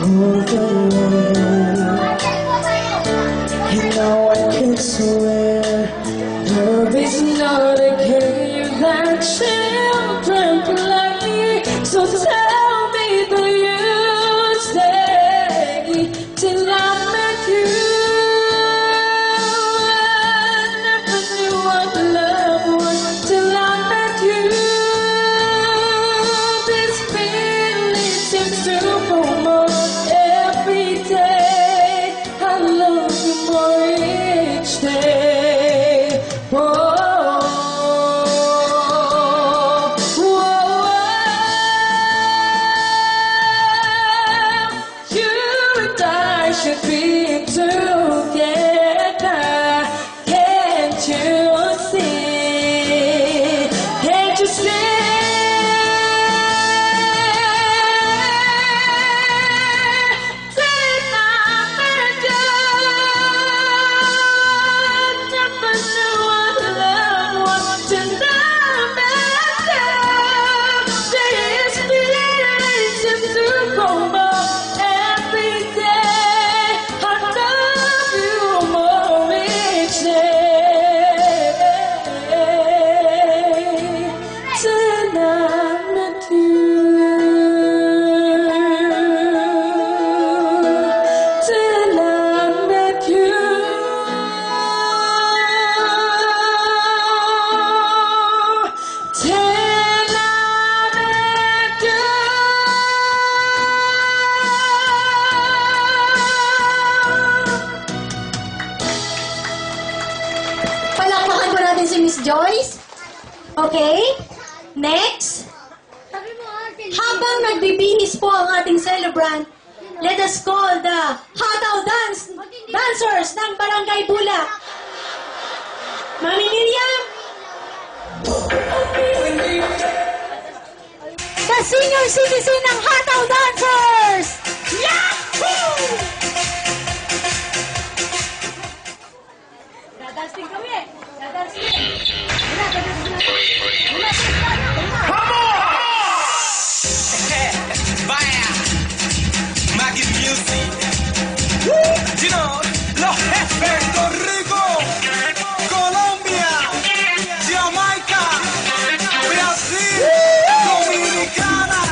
overload. And now I can swear love is not a game that children play. So tell me, do you stay till I met you? Should be together, can't you see? Can't you see? Till I met you, never knew what love was till I met you. This feeling seems to come up every day. Palakpakan po natin si Miss Joyce. Okay? Next. Habang nagbibihis po ang ating celebrant, let us call the Hataw dancers ng Barangay Bula. Mami Miriam. The senior citizen ng Hataw dancers. Yahoo! Dadasting kami eh. Dadasting. Come on! Vaya! Maggie Music. You know, Los Jefes, Puerto Rico, Colombia, Jamaica, Brasil, Dominicana,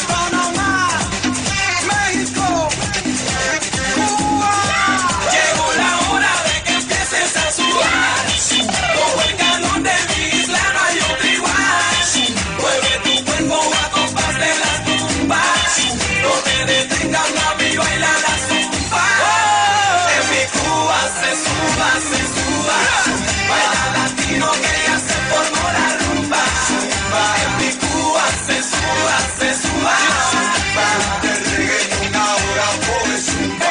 Panamá, México, Cuba. Llegó la hora de que empieces a sudar. Como el calor de mi isla no hay otro igual. Mueve tu cuerpo a compás de las tumbas. No te detengas, mami, baila la zumba. En mi Cuba se suba, se suba. Baila latino que ya se formó la rumba. En mi Cuba se suba, se suba. De reggaetón ahora pone zumba.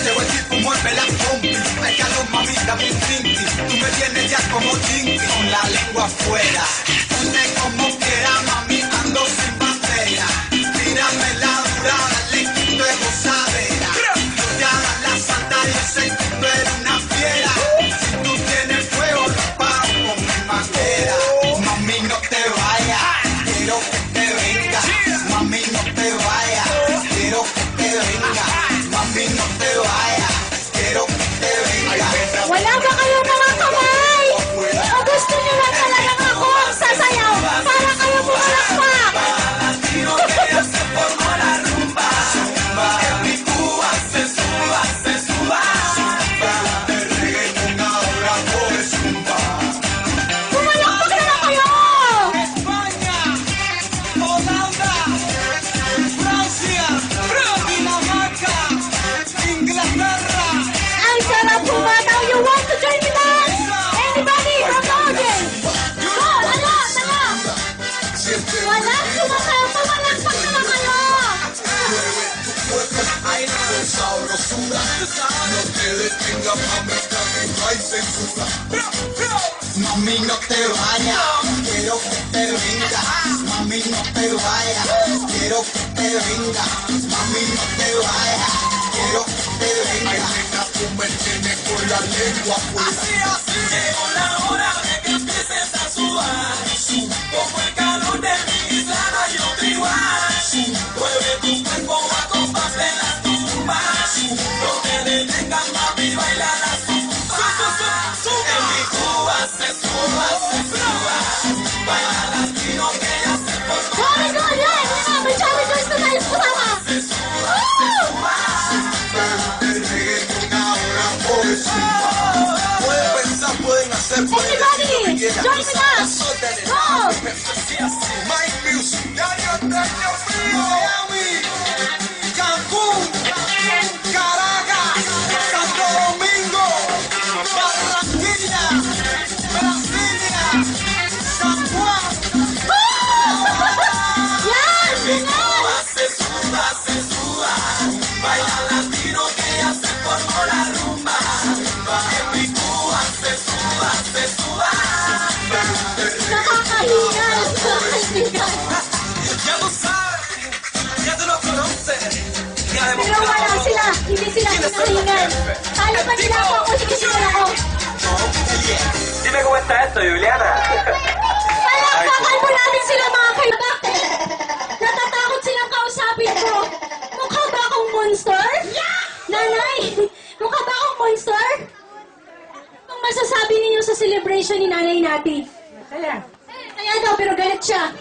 Llegó el tipo, mueve la combi. Hay calor, mamita, mi trinky. Tú me tienes ya como Tinky, con la lengua afuera. Ponte como quiera, mami, ando sin bandera. Tírame la dura, dale que tú eres gozadera. Yo te hago la santa, yo sé que tú eres una fiera. Si tú tienes fuego, lo apago con mi manguera. Mami, no te vayas, quiero que te venga. Mami, no te vayas, quiero que te venga. Mami, no te vayas, quiero que te venga. Wala ba kayo mga kamay? O gusto nyo lang talagang ako ang sasayaw para kayo pumalakpak? Latino que ya se formó la rumba. En mi Cuba se suba, se suba. De reggaetón ahora coge zumba. Pumalakpak na lang kayo! España, Holanda, Francia, Dinamarca, Inglaterra. Ang sarap pumataw! You want to join the dance? Anybody from the audience? Go! Ala! Tala! Walang sumakaw! Pumalakpak na lang kayo! Baila con sabrosura. No te detengas, mami, que trae censura. Mami, no te vayas, quiero que te venga. Mami, no te vayas, quiero que te venga. Mami, no te vayas, quiero que te venga. Ay, nena, tú me tienes con la lengua afuera. Así, así, llegó la hora de que empieces a sudar. Como el calor de mi isla no hay otro igual. Mueve tu cuerpo. tulingan. Kala pa nila ako siksikan ako. Dime cómo está esto, Juliana. Palakpakan mo natin sila mga kaibigan. Natatakot silang kausapin ko. Mukha ba akong monster? Nanay, mukha ba akong monster? Anong masasabi ninyo sa celebration ni Nanay Nati? Kaya daw, pero galit siya.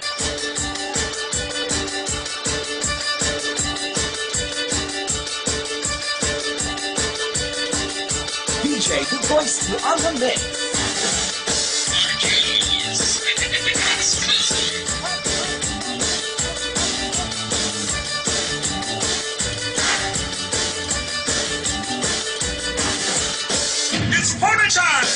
DJ Good Voice on the mix. It's party time!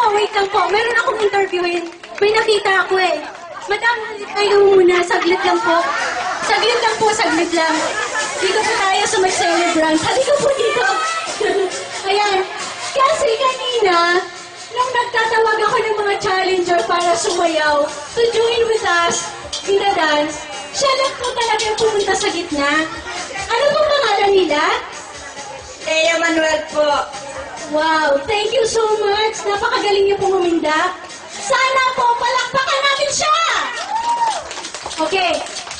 Wait lang po. Meron akong interviewin. May nakita ako eh. Madam, kayo muna. Saglit lang po. Saglit lang. Dito po tayo sa may celebrant. Halika po dito. Ayan. Kasi kanina, nung nagtatawag ako ng mga challenger para sumayaw to join with us in the dance, siya lang po talaga yung pumunta sa gitna. Ano pong pangalan nila? Thea Manuel po. Wow, thank you so much. Napakagaling niyo pong umindak. Sana po palakpakan natin siya. Okay,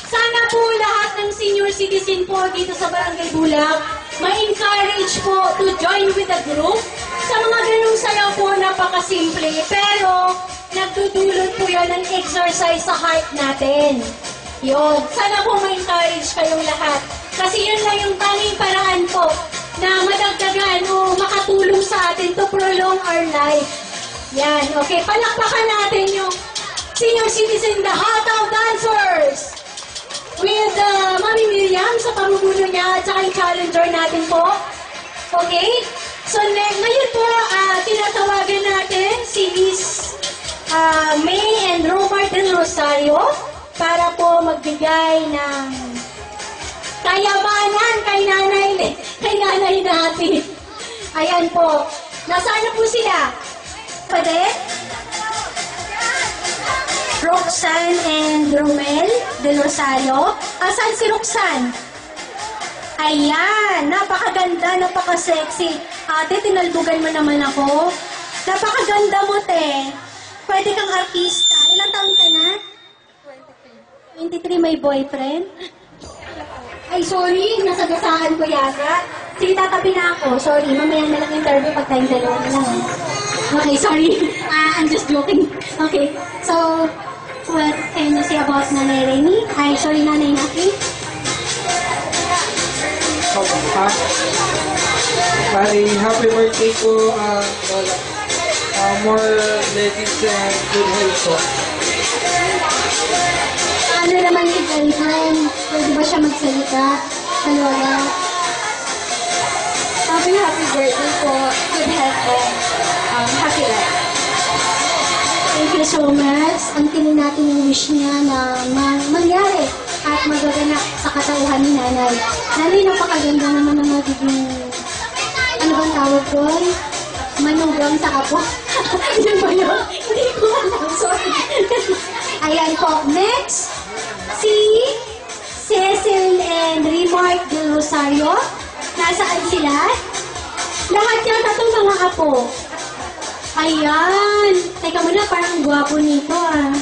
sana po lahat ng senior citizen po dito sa Barangay Bulag ma-encourage po to join with the group. Sa mga ganung sayaw po, napakasimple. Pero, nagdudulot po yan ng exercise sa heart natin. Yun. Sana po ma-encourage kayong lahat. Kasi yun lang yung tanging paraan po na madagdagan o makatulong sa atin to prolong our life. Yan. Okay, palakpakan natin yung senior citizen, the Hataw Dancers! With Mami Miriam sa pamumuno niya at saka yung challenger natin po. Okay? So, ngayon po, tinatawagan natin si Miss May and Robert Del Rosario para po magbigay ng kayamanan kay nanay natin. Ayan po. Nasaan na po sila? Pwede? Roxanne and Romel Del Rosario. Asan si Roxanne? Ayan, napakaganda, napaka-sexy. Ate, tinalbugan mo naman ako. Napakaganda mo, te. Pwede kang artista. Ilang taon ka na? 23. 23 may boyfriend? Ay, sorry, nasagasaan ko yata. Sige, tatabi na ako. Sorry, mamaya na lang interview pag tayong dalawa na lang. Okay, sorry. I'm just joking. Okay, so, what can you say about Nanay Remy? Ay, sorry, Nanay Naki. Bali, happy birthday po, Lola. More blessings and good health po. Ano naman yung girlfriend? Pwede ba siya magsalita? Sa Lola? Happy birthday po. Good health and happy life. Thank you so much. Ang tingin natin yung wish niya na mangyari at magaganap sa katauhan ni Nanay. Nanay, napakaganda naman ng magiging, ano bang tawag doon? Manugang sa apo. Yun ba yun? Hindi ko alam. Sorry. Ayan po. Next, si Cecil and Remark Del Rosario. Nasaan sila? Lahat yung tatlong mga apo. Ayan. Teka muna, parang gwapo nito ah.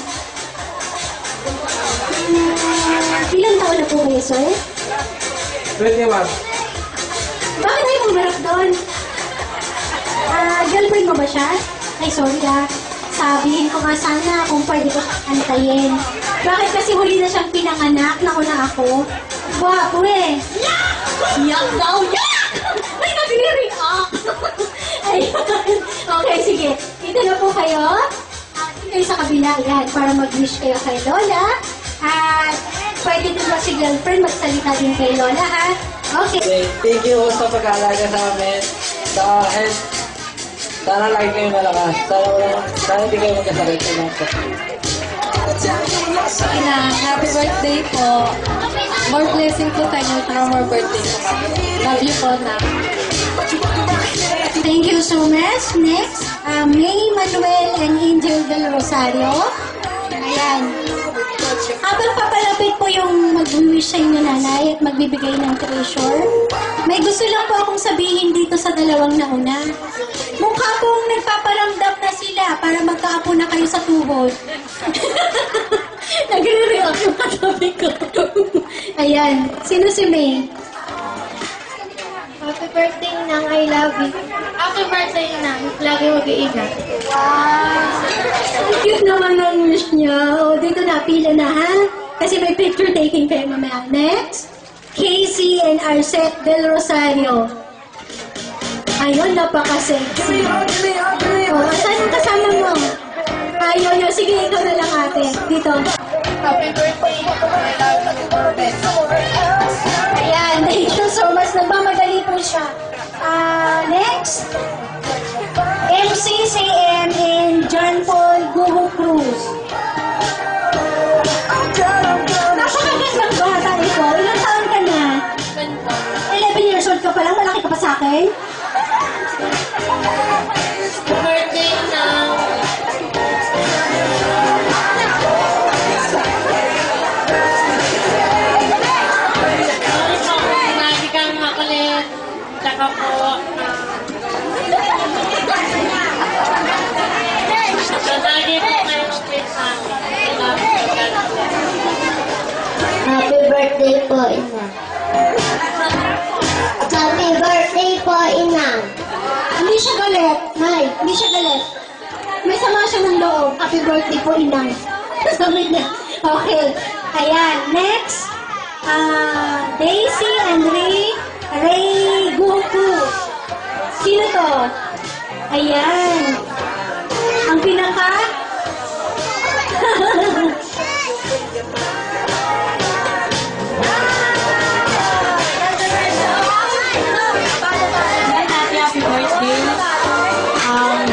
Ilang taon na po kayo, sir? 21. Bakit tayo pumarap doon? Girlfriend mo ba siya? Ay, sorry ah. Sabihin ko nga sana kung pwede ko antayin. Bakit kasi huli na siyang pinanganak? Naku na ako. Gwapo eh. Yak daw! Yak! May nagre-react! Ayun. Okay, sige. Dito na po kayo. Dito kayo sa kabila. Yan, para mag-wish kayo kay Lola. At pwede din ba si girlfriend magsalita din kay Lola, ha? Okay. Thank you sa pag-aalaga sa amin. Sa health. Sana lagi kayo malakas. Sana hindi kayo magkasakit sa mga. Happy birthday po. More blessing po sa inyo para more birthday po. Love you po na. Thank you so much. Next, May Manuel and Angel Del Rosario. Ayan. Habang papalapit po yung mag-wish sa inyo, Nanay, at magbibigay ng treasure, may gusto lang po akong sabihin dito sa dalawang nauna. Mukha pong nagpaparamdam na sila para magkaapo na kayo sa tuhod. Nagre-react yung katabi ko. Ayan. Sino si May? Happy birthday nang I love you. Happy birthday nang lagi mag-iingat. Ang cute naman ng wish niya. O, dito na, pila na ha. Kasi may picture taking kayo mamaya. Next, Casey and Arcet Del Rosario. Ayun, napaka-sexy. O, saan yung kasama mo? Ayun, yun. Sige, ikaw na lang ate. Dito. Happy birthday. Ayan, thank you so much. Nagmamadali po siya. Next, MCCM and John Paul Guho Cruz. Napakagandang bata ito. Ilang taon ka na? 11 years old ka pa lang? Malaki ka pa sa akin? Birthday nang lagi kang makulit. Tsaka po, birthday po, Ina. Happy birthday po, Ina. Hindi siya galit, Nay. Hindi siya galit. May sama siya ng loob. Happy birthday po, Inay. Sabi niya. Okay. Ayan. Next. Daisy and Ray Goku. Sino to? Ayan. Ang pinaka? Happy birthday.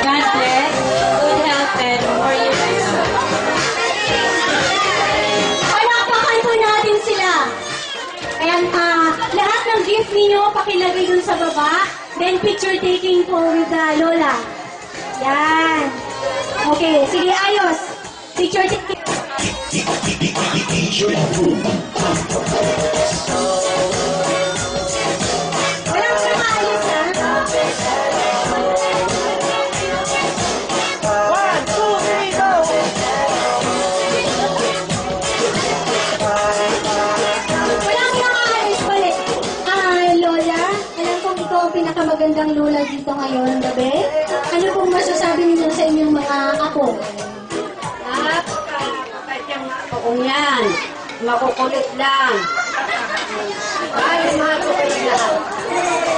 God bless. Good health and more years. Palakpakan po natin sila. Ayan, lahat ng gift ninyo, pakilagay dun sa baba. Then picture taking po with the Lola. Yan. Okay, sige, ayos. Picture taking. Walang sa maayos, ha? Walang maayos ulit. Lola, alam kong ikaw ang pinakamagandang lola dito ngayon gabi. Ano pong masasabi niyo sa inyong mga apo? Kung yan, makukulit lang. Ay, makukulit lahat.